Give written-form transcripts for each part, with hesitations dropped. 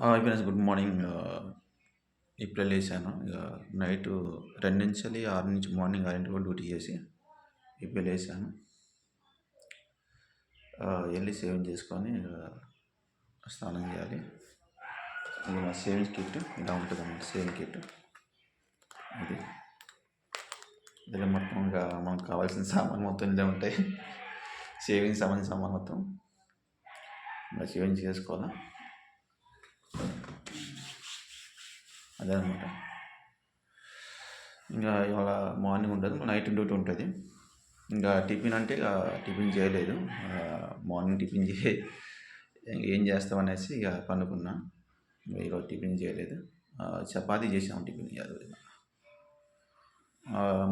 అయిపోయింది. Good morning. ఇప్పుడే లేసాను. Night 2-6 నుంచి మార్నింగ్ 6 వరకు డ్యూటీ చేసి ఇప్పుడే లేసాను. వెళ్ళి సేవింగ్ చేసుకొని స్నానం చేయాలి. ఇది నా సేవింగ్స్ కిట్ ఇలా ఉంటుందన్నమాట. సేవింగ్ కిట్ ఇది. ఇందులో మొత్తం మనకు కావాల్సిన సామాన్ మొత్తం ఇందులో ఉంటాయి. సేవింగ్ సంబంధించిన సామాన్ మొత్తం ఇంకా సేవింగ్ చేసుకోవాలా. అదే అనమాట. ఇంకా ఇవాళ మార్నింగ్ ఉండదు, నైట్ డ్యూటీ ఉంటుంది. ఇంకా టిఫిన్ అంటే టిఫిన్ చేయలేదు. మార్నింగ్ టిఫిన్ ఏం చేస్తామనేసి ఇక పనుకున్నా. ఈరోజు టిఫిన్ చేయలేదు. చపాతీ చేసాము టిఫిన్ ఈరోజు.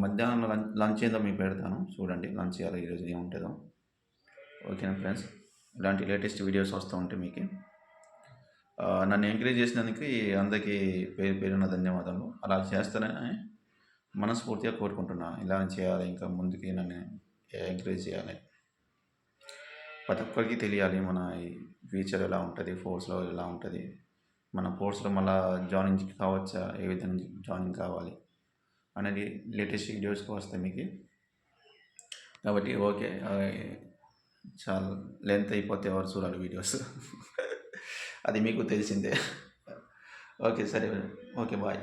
మధ్యాహ్నం లంచ్ ఏందో మీకు పెడతాను, చూడండి. లంచ్ చేయాలి ఈరోజు ఏముంటుందో. ఓకేనా ఫ్రెండ్స్? ఇలాంటి లేటెస్ట్ వీడియోస్ వస్తూ ఉంటాయి మీకు. నన్ను ఎంకరేజ్ చేసినందుకు అందరికీ పేరు పేరున ధన్యవాదాలు. అలా చేస్తానని మనస్ఫూర్తిగా కోరుకుంటున్నాను. ఇలా చేయాలి, ఇంకా ముందుకి నన్ను ఎంకరేజ్ చేయాలి. ప్రతి ఒక్కరికి తెలియాలి మన ఈ ఫ్యూచర్ ఎలా ఉంటుంది, ఫోర్స్లో ఎలా ఉంటుంది, మన ఫోర్స్లో మళ్ళీ జాయినింగ్ కావచ్చా, ఏ విధంగా జాయినింగ్ కావాలి అనేది లేటెస్ట్ వీడియోస్ వస్తాయి మీకు. కాబట్టి ఓకే, చాలా లెంత్ అయిపోతే ఎవరు చూడాలి వీడియోస్. అది మీకు తెలిసిందే. ఓకే, సరే. Okay, bye.